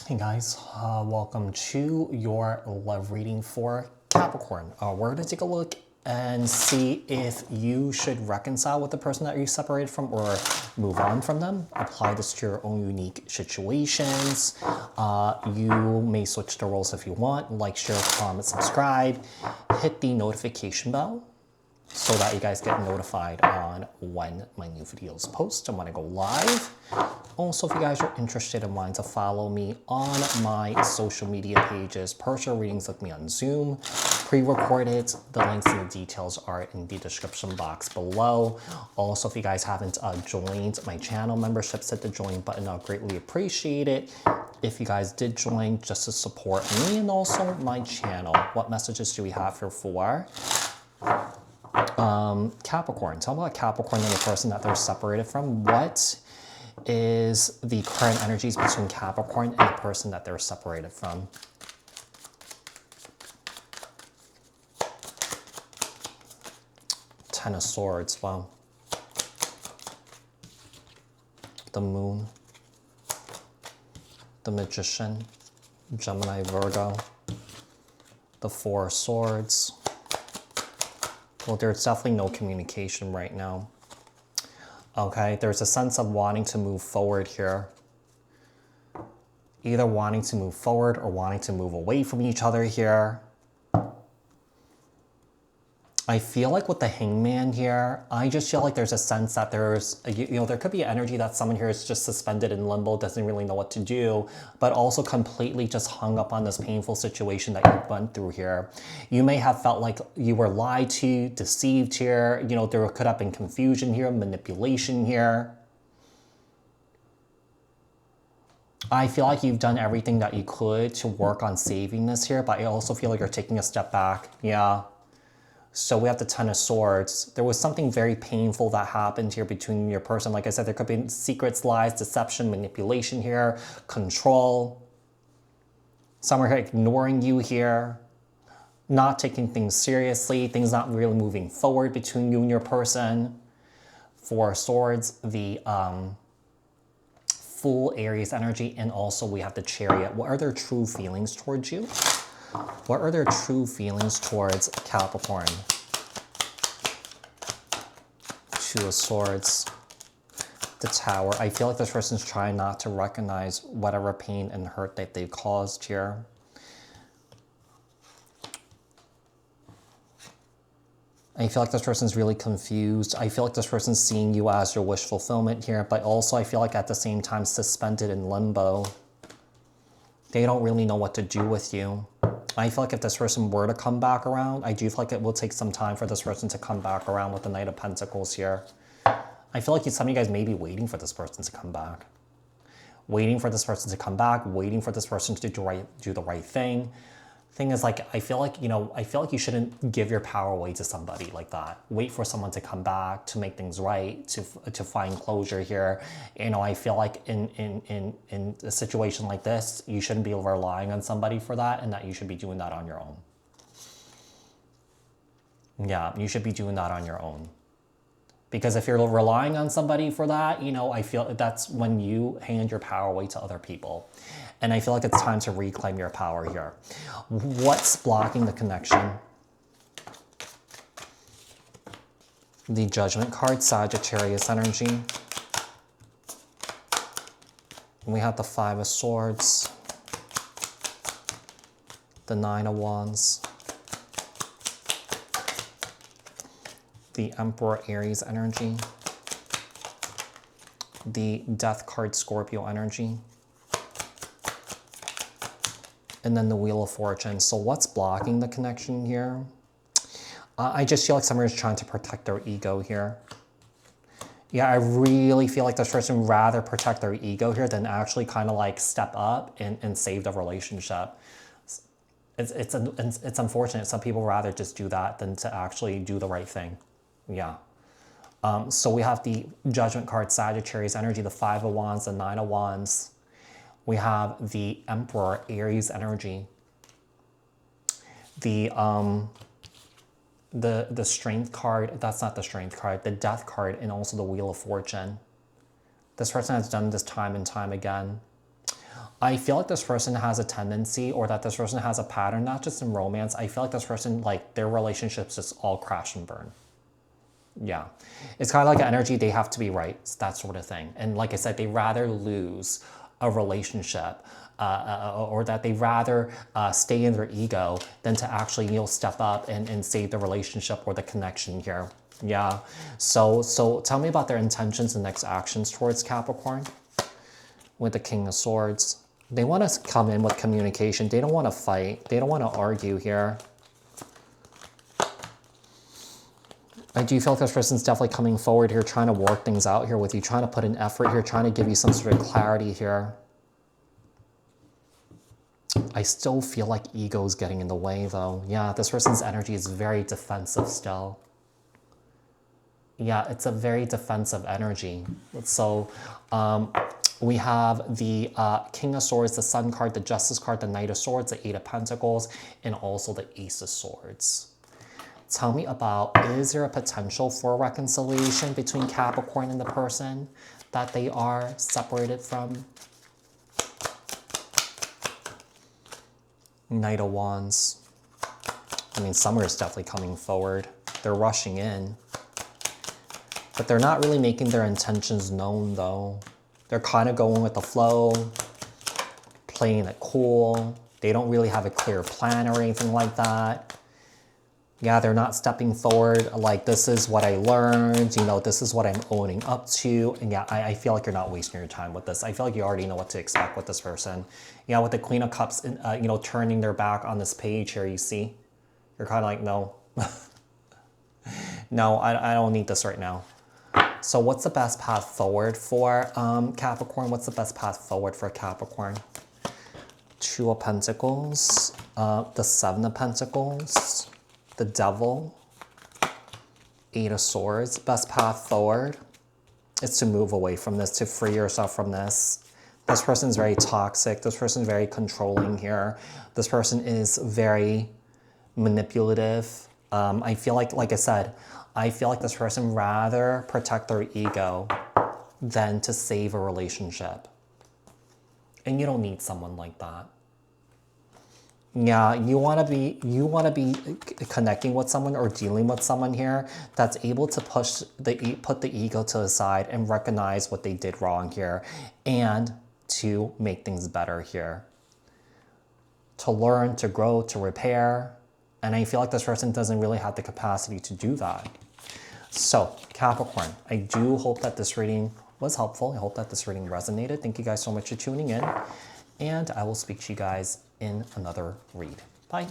Hey guys, welcome to your love reading for Capricorn. We're going to take a look and see if you should reconcile with the person that you separated from or move on from them. Apply this to your own unique situations. You may switch the roles if you want. Like, share, comment, subscribe. Hit the notification bell so that you guys get notified on when my new videos post and when I go live. Also, if you guys are interested in wanting to follow me on my social media pages, personal readings with me on Zoom, pre-recorded, the links and the details are in the description box below. Also, if you guys haven't joined my channel memberships, hit the join button. I'll greatly appreciate it if you guys did join just to support me and also my channel. What messages do we have here for Capricorn? Tell me about Capricorn and the person that they're separated from. What is the current energies between Capricorn and the person that they're separated from? Ten of Swords, wow. The Moon, the Magician, Gemini, Virgo, the Four of Swords. Well, there's definitely no communication right now. Okay, there's a sense of wanting to move forward here. Either wanting to move forward or wanting to move away from each other here. I feel like with the Hangman here, I just feel like there's a sense that there's, there could be energy that someone here is just suspended in limbo, doesn't really know what to do, but also completely just hung up on this painful situation that you went through here. You may have felt like you were lied to, deceived here. There could have been confusion here, manipulation here. I feel like you've done everything that you could to work on saving this here, but I also feel like you're taking a step back. Yeah. So we have the Ten of Swords. There was something very painful that happened here between your person. Like I said, there could be secrets, lies, deception, manipulation here, control. Someone here ignoring you here, not taking things seriously, things not really moving forward between you and your person. Four of Swords, the full Aries energy, and also we have the Chariot. What are their true feelings towards you? What are their true feelings towards Capricorn? Two of Swords, the Tower. I feel like this person's trying not to recognize whatever pain and hurt that they've caused here. I feel like this person's really confused. I feel like this person's seeing you as your wish fulfillment here, but also I feel like at the same time suspended in limbo. They don't really know what to do with you. I feel like if this person were to come back around, I do feel like it will take some time for this person to come back around with the Knight of Pentacles here. I feel like some of you guys may be waiting for this person to come back. Waiting for this person to come back, waiting for this person to do the right thing. Thing is, like, I feel like you shouldn't give your power away to somebody like that. Wait for someone to come back, to make things right, to find closure here. I feel like in a situation like this, you shouldn't be relying on somebody for that, and that you should be doing that on your own. Yeah, you should be doing that on your own. Because if you're relying on somebody for that, I feel that's when you hand your power away to other people. And I feel like it's time to reclaim your power here. What's blocking the connection? The Judgment card, Sagittarius energy. And we have the Five of Swords, the Nine of Wands, the Emperor Aries energy, the Death card, Scorpio energy, and then the Wheel of Fortune. So what's blocking the connection here? I just feel like someone is trying to protect their ego here. Yeah, I really feel like this person would rather protect their ego here than actually kind of like step up and save the relationship. It's unfortunate. Some people rather just do that than to actually do the right thing. Yeah. So we have the Judgment card, Sagittarius energy, the Five of Wands, the Nine of Wands. We have the Emperor Aries energy, the Strength card. That's not the Strength card. The Death card, and also the Wheel of Fortune. This person has done this time and time again. I feel like this person has a tendency, or that this person has a pattern, not just in romance. I feel like this person, like, their relationships just all crash and burn. Yeah. It's kind of like an energy, they have to be right, that sort of thing. And like I said, they rather lose a relationship or that they rather stay in their ego than to actually, you know, step up and save the relationship or the connection here. Yeah. So tell me about their intentions and next actions towards Capricorn with the King of Swords. They want to come in with communication. They don't want to fight. They don't want to argue here. I do feel like this person's definitely coming forward here, trying to work things out here with you, trying to put an effort here, trying to give you some sort of clarity here. I still feel like ego is getting in the way, though. Yeah, this person's energy is very defensive still. Yeah, it's a very defensive energy. So we have the King of Swords, the Sun card, the Justice card, the Knight of Swords, the Eight of Pentacles, and also the Ace of Swords. Tell me about, is there a potential for reconciliation between Capricorn and the person that they are separated from? Knight of Wands. I mean, summer is definitely coming forward. They're rushing in. But they're not really making their intentions known, though. They're kind of going with the flow, playing it cool. They don't really have a clear plan or anything like that. Yeah, they're not stepping forward like, this is what I learned, you know, this is what I'm owning up to. And yeah, I feel like you're not wasting your time with this. I feel like you already know what to expect with this person. Yeah, with the Queen of Cups, you know, turning their back on this page here, you see? You're kind of like, no. No, I don't need this right now. So what's the best path forward for Capricorn? What's the best path forward for Capricorn? Two of Pentacles, the Seven of Pentacles, the Devil, Eight of Swords. Best path forward is to move away from this, to free yourself from this. This person's very toxic. This person's very controlling here. This person is very manipulative. I feel like I said, I feel like this person rather protect their ego than to save a relationship. And you don't need someone like that. Yeah, you want to be connecting with someone or dealing with someone here that's able to put the ego to the side and recognize what they did wrong here and to make things better here. To learn, to grow, to repair. And I feel like this person doesn't really have the capacity to do that. So, Capricorn, I do hope that this reading was helpful. I hope that this reading resonated. Thank you guys so much for tuning in. And I will speak to you guys in another read. Bye.